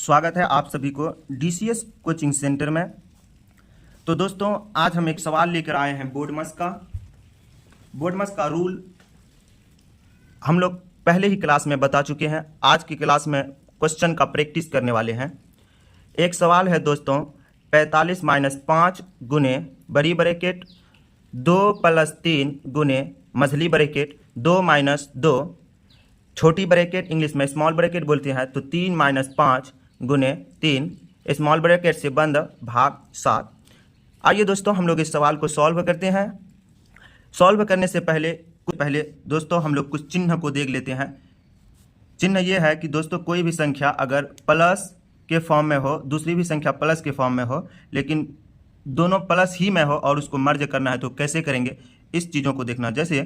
स्वागत है आप सभी को डीसीएस कोचिंग सेंटर में। तो दोस्तों आज हम एक सवाल लेकर आए हैं बोर्डमस का रूल हम लोग पहले ही क्लास में बता चुके हैं। आज की क्लास में क्वेश्चन का प्रैक्टिस करने वाले हैं। एक सवाल है दोस्तों 45 - 5 गुने बड़ी ब्रैकेट 2 + 3 गुने मझली ब्रैकेट 2 - 2 छोटी ब्रैकेट इंग्लिश में स्मॉल ब्रैकेट बोलते हैं, तो 3 - 5 गुने 3 स्मॉल ब्रैकेट से बंद भाग 7। आइए दोस्तों हम लोग इस सवाल को सॉल्व करते हैं। सॉल्व करने से पहले दोस्तों हम लोग कुछ चिन्ह को देख लेते हैं। चिन्ह ये है कि दोस्तों कोई भी संख्या अगर प्लस के फॉर्म में हो, दूसरी भी संख्या प्लस के फॉर्म में हो, लेकिन दोनों प्लस ही में हो और उसको मर्ज करना है तो कैसे करेंगे, इस चीज़ों को देखना। जैसे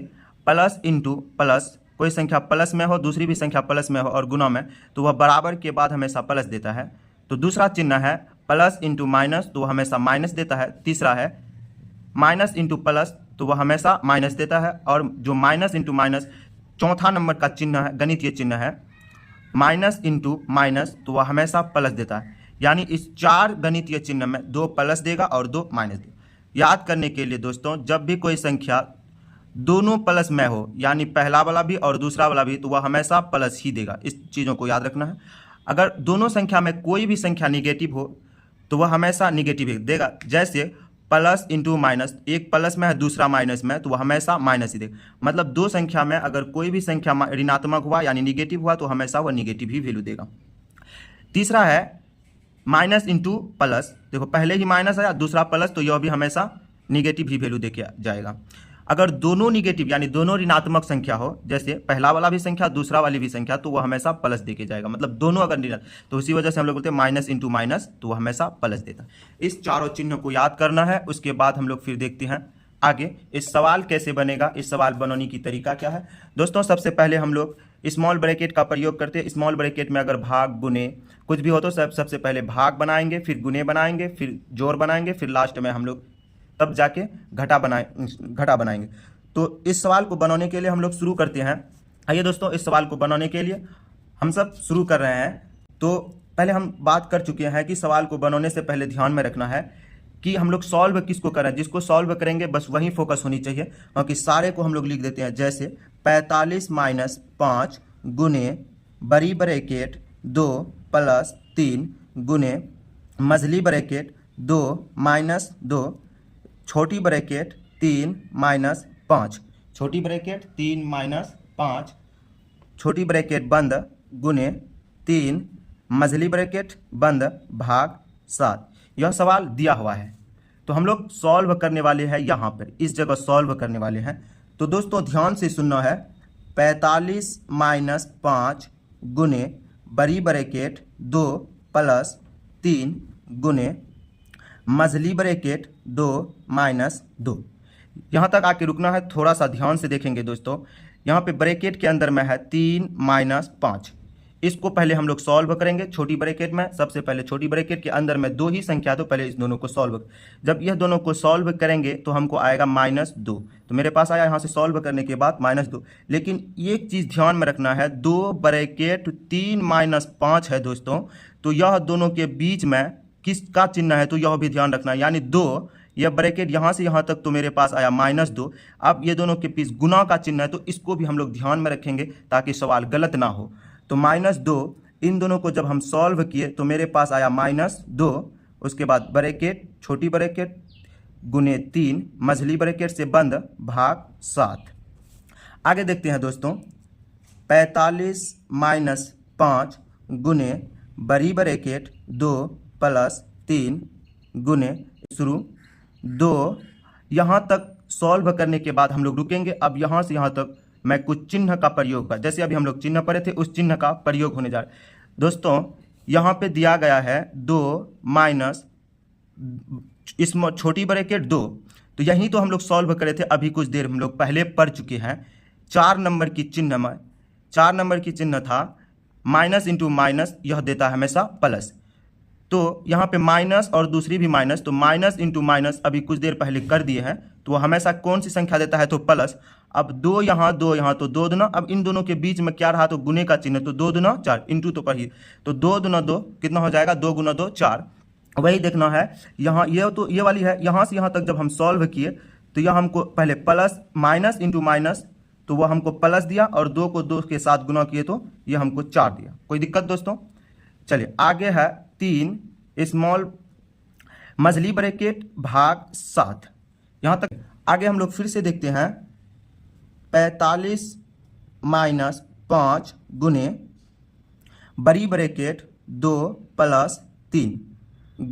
प्लस इंटू प्लस, कोई संख्या प्लस में हो दूसरी भी संख्या प्लस में हो और गुना में, तो वह बराबर के बाद हमेशा प्लस देता है। तो दूसरा चिन्ह है प्लस इंटू माइनस, तो वह हमेशा माइनस देता है। तीसरा है माइनस इंटू प्लस, तो वह हमेशा माइनस देता है। और जो माइनस इंटू माइनस चौथा नंबर का चिन्ह है, गणितीय चिन्ह है माइनस इंटू माइनस, तो वह हमेशा प्लस देता है। यानी इस 4 गणितीय चिन्ह में 2 प्लस देगा और 2 माइनस देगा। याद करने के लिए दोस्तों, जब भी कोई संख्या दोनों प्लस में हो, यानी पहला वाला भी और दूसरा वाला भी, तो वह हमेशा प्लस ही देगा। इस चीज़ों को याद रखना है। अगर दोनों संख्या में कोई भी संख्या निगेटिव हो तो वह हमेशा निगेटिव ही देगा। जैसे प्लस इंटू माइनस, एक प्लस में है दूसरा माइनस में, तो वह हमेशा माइनस ही देगा। मतलब दो संख्या में अगर कोई भी संख्या ऋणात्मक हुआ यानी निगेटिव हुआ तो हमेशा वह निगेटिव ही वैल्यू देगा। तीसरा है माइनस इंटू प्लस, देखो पहले ही माइनस है दूसरा प्लस, तो यह भी हमेशा निगेटिव ही वैल्यू देके जाएगा। अगर दोनों निगेटिव यानी दोनों ऋणात्मक संख्या हो, जैसे पहला वाला भी संख्या दूसरा वाली भी संख्या, तो वह हमेशा प्लस देके जाएगा। मतलब दोनों अगर ऋणात्मक, तो उसी वजह से हम लोग बोलते हैं माइनस इंटू माइनस, तो वह हमेशा प्लस देता है। इस चारों चिन्ह को याद करना है। उसके बाद हम लोग फिर देखते हैं आगे इस सवाल कैसे बनेगा, इस सवाल बनाने की तरीका क्या है। दोस्तों सबसे पहले हम लोग स्मॉल ब्रैकेट का प्रयोग करते हैं। स्मॉल ब्रैकेट में अगर भाग गुने कुछ भी हो तो सबसे पहले भाग बनाएंगे, फिर गुने बनाएंगे, फिर जोड़ बनाएंगे, फिर लास्ट में हम लोग तब जाके घटा बनाएंगे। तो इस सवाल को बनाने के लिए हम लोग शुरू करते हैं। आइए दोस्तों इस सवाल को बनाने के लिए हम सब शुरू कर रहे हैं। तो पहले हम बात कर चुके हैं कि सवाल को बनाने से पहले ध्यान में रखना है कि हम लोग सॉल्व किसको कर रहे हैं। जिसको सॉल्व करेंगे बस वही फोकस होनी चाहिए, क्योंकि सारे को हम लोग लिख देते हैं। जैसे 45 - 5 गुने बड़ी ब्रैकेट 2 + 3 गुने मझली ब्रैकेट 2 - 2 छोटी ब्रैकेट 3 - 5 छोटी ब्रैकेट 3 - 5 छोटी ब्रैकेट बंद गुने 3 मझली ब्रैकेट बंद भाग 7। यह सवाल दिया हुआ है तो हम लोग सॉल्व करने वाले हैं। यहाँ पर इस जगह सॉल्व करने वाले हैं। तो दोस्तों ध्यान से सुनना है। 45 - 5 गुने बड़ी ब्रैकेट 2 + 3 गुने मझली ब्रैकेट 2 - 2। यहाँ तक आके रुकना है, थोड़ा सा ध्यान से देखेंगे दोस्तों। यहाँ पे ब्रैकेट के अंदर में है 3 - 5। इसको पहले हम लोग सॉल्व करेंगे छोटी ब्रैकेट में। सबसे पहले छोटी ब्रैकेट के अंदर में 2 ही संख्या, तो पहले इस दोनों को सॉल्व। जब यह दोनों को सॉल्व करेंगे तो हमको आएगा -2। तो मेरे पास आया यहाँ से सॉल्व करने के बाद -2। लेकिन एक चीज़ ध्यान में रखना है, 2 ब्रैकेट 3 - 5 है दोस्तों, तो यह दोनों के बीच में किसका चिन्ह है, तो यह भी ध्यान रखना है। यानी 2, यह ब्रैकेट यहाँ से यहाँ तक तो मेरे पास आया -2। अब ये दोनों के बीच गुना का चिन्ह है, तो इसको भी हम लोग ध्यान में रखेंगे ताकि सवाल गलत ना हो। तो -2, इन दोनों को जब हम सॉल्व किए तो मेरे पास आया -2। उसके बाद ब्रैकेट छोटी ब्रैकेट गुने 3 मझली ब्रैकेट से बंद भाग 7। आगे देखते हैं दोस्तों। 45 - 5 गुने बड़ी ब्रैकेट 2 + 3 गुने शुरू 2। यहाँ तक सॉल्व करने के बाद हम लोग रुकेंगे। अब यहाँ से यहाँ तक मैं कुछ चिन्ह का प्रयोग कर, जैसे अभी हम लोग चिन्ह पढ़े थे उस चिन्ह का प्रयोग होने जा रहा है। दोस्तों यहाँ पे दिया गया है 2 माइनस इसमें छोटी ब्रैकेट 2, तो यही तो हम लोग सॉल्व करे थे अभी कुछ देर हम लोग पहले पढ़ चुके हैं। 4 नंबर की चिन्ह में 4 नंबर की चिन्ह था माइनस इंटू माइनस, यह देता है हमेशा प्लस। तो यहाँ पे माइनस और दूसरी भी माइनस, तो माइनस इंटू माइनस अभी कुछ देर पहले कर दिए हैं, तो वो हमेशा कौन सी संख्या देता है, तो प्लस। अब 2 यहाँ 2 यहाँ, तो 2 दूना, अब इन दोनों के बीच में क्या रहा, तो गुने का चिन्ह, तो 2 दूना 4, इंटू तो पढ़िए, तो 2 दूना 2 कितना हो जाएगा, 2 गुना 2 4। वही देखना है यहाँ, ये तो ये वाली है, यहाँ से यहाँ तक जब हम सॉल्व किए तो यह हमको पहले प्लस माइनस इंटू माइनस, तो वह हमको प्लस दिया, और 2 को 2 के साथ गुना किए तो ये हमको 4 दिया। कोई दिक्कत दोस्तों? चलिए आगे है 3 स्मॉल मछली ब्रैकेट भाग 7। यहाँ तक आगे हम लोग फिर से देखते हैं, 45 माइनस 5 गुने बड़ी ब्रैकेट 2 प्लस 3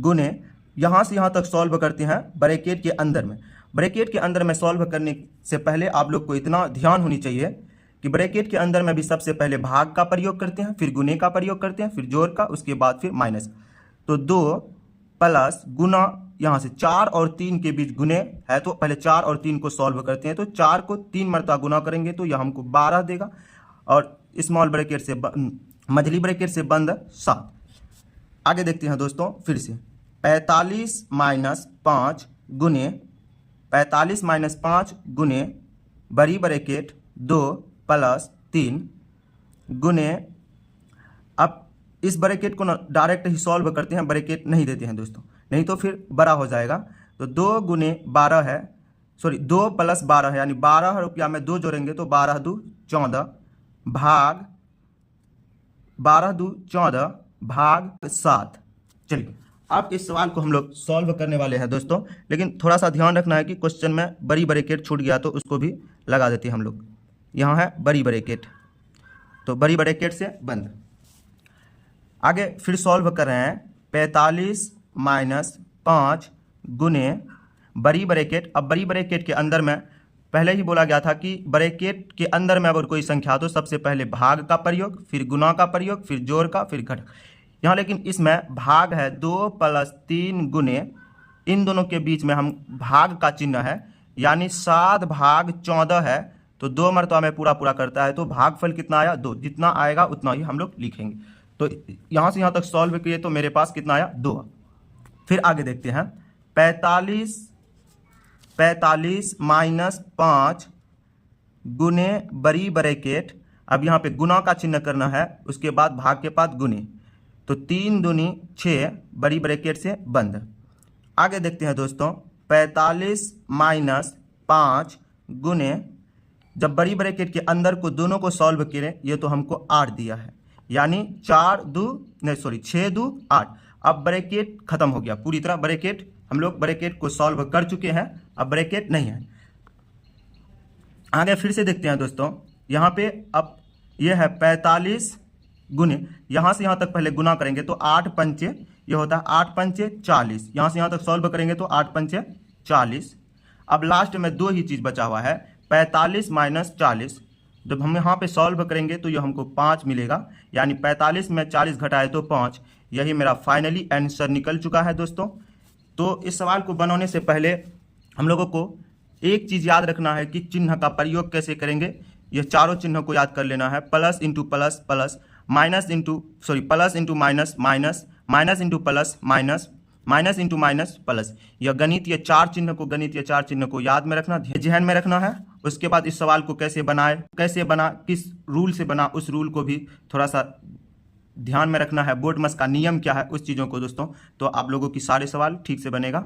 गुने, यहाँ से यहाँ तक सॉल्व करते हैं ब्रैकेट के अंदर में। ब्रैकेट के अंदर में सॉल्व करने से पहले आप लोग को इतना ध्यान होनी चाहिए कि ब्रैकेट के अंदर में भी सबसे पहले भाग का प्रयोग करते हैं, फिर गुने का प्रयोग करते हैं, फिर जोड़ का, उसके बाद फिर माइनस। तो 2 प्लस गुना, यहाँ से 4 और 3 के बीच गुने है, तो पहले 4 और 3 को सॉल्व करते हैं, तो 4 को 3 मरतबा गुना करेंगे तो यह हमको 12 देगा, और स्मॉल ब्रैकेट से मझली ब्रैकेट से बंद 7। आगे देखते हैं दोस्तों फिर से, 45 माइनस 5 गुने 45 माइनस 5 गुने बड़ी ब्रैकेट 2 प्लस 3 गुने, अब इस ब्रैकेट को ना डायरेक्ट ही सॉल्व करते हैं, ब्रैकेट नहीं देते हैं दोस्तों, नहीं तो फिर बड़ा हो जाएगा। तो 2 गुने 12 है, सॉरी 2 प्लस 12 है, यानी 12 रुपया में 2 जोड़ेंगे तो 12 दू 14 भाग 12 दू 14 भाग 7। चलिए अब इस सवाल को हम लोग सॉल्व करने वाले हैं दोस्तों, लेकिन थोड़ा सा ध्यान रखना है कि क्वेश्चन में बड़ी ब्रैकेट छूट गया तो उसको भी लगा देते हैं हम लोग। यहाँ है बड़ी ब्रैकेट, तो बड़ी ब्रैकेट से बंद। आगे फिर सॉल्व कर रहे हैं, 45 माइनस 5 गुने बड़ी ब्रैकेट। अब बड़ी ब्रैकेट के अंदर में पहले ही बोला गया था कि ब्रैकेट के अंदर में अगर कोई संख्या तो सबसे पहले भाग का प्रयोग, फिर गुना का प्रयोग, फिर जोड़ का, फिर घटा। यहाँ लेकिन इसमें भाग है 2 प्लस 3 गुने, इन दोनों के बीच में हम भाग का चिन्ह है, यानी 7 भाग 14 है, तो 2 मरतबा में पूरा पूरा करता है, तो भागफल कितना आया 2, जितना आएगा उतना ही हम लोग लिखेंगे। तो यहाँ से यहाँ तक सॉल्व किए तो मेरे पास कितना आया 2। फिर आगे देखते हैं, 45 माइनस 5 गुने बड़ी ब्रैकेट, अब यहाँ पे गुना का चिन्ह करना है, उसके बाद भाग के बाद गुने, तो 3 दूनी 6 बड़ी ब्रैकेट से बंद। आगे देखते हैं दोस्तों, 45 माइनस 5 गुने, जब बड़ी ब्रैकेट के अंदर को दोनों को सॉल्व करें, ये तो हमको 8 दिया है, यानी 6 दू 8। अब ब्रैकेट खत्म हो गया पूरी तरह, ब्रैकेट हम लोग ब्रैकेट को सॉल्व कर चुके हैं, अब ब्रैकेट नहीं है। आगे फिर से देखते हैं दोस्तों, यहाँ पे अब ये है 45 गुने, यहाँ से यहाँ तक पहले गुना करेंगे तो 8 पंचे, ये होता है 8 पंचे 40, यहाँ से यहाँ तक सॉल्व करेंगे तो 8 पंचे 40। अब लास्ट में 2 ही चीज़ बचा हुआ है, 45 माइनस 40, जब हम यहाँ पे सॉल्व करेंगे तो ये हमको 5 मिलेगा, यानी 45 में 40 घटाए तो 5। यही मेरा फाइनली आंसर निकल चुका है दोस्तों। तो इस सवाल को बनाने से पहले हम लोगों को एक चीज़ याद रखना है कि चिन्ह का प्रयोग कैसे करेंगे। ये चारों चिन्हों को याद कर लेना है, plus into plus plus, plus into minus minus, minus into plus minus, minus into minus plus. यह गणितीय चार चिन्ह को याद में रखना, ध्यान में रखना है। उसके बाद इस सवाल को कैसे बना, किस रूल से बना, उस रूल को भी थोड़ा सा ध्यान में रखना है। बोर्डमस का नियम क्या है, उस चीज़ों को दोस्तों, तो आप लोगों की सारे सवाल ठीक से बनेगा।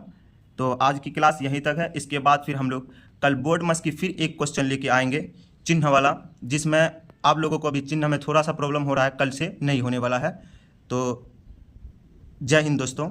तो आज की क्लास यहीं तक है। इसके बाद फिर हम लोग कल बोर्डमस की फिर एक क्वेश्चन लेके आएंगे चिन्ह वाला, जिसमें आप लोगों को अभी चिन्ह में थोड़ा सा प्रॉब्लम हो रहा है, कल से नहीं होने वाला है। तो जय हिंद दोस्तों।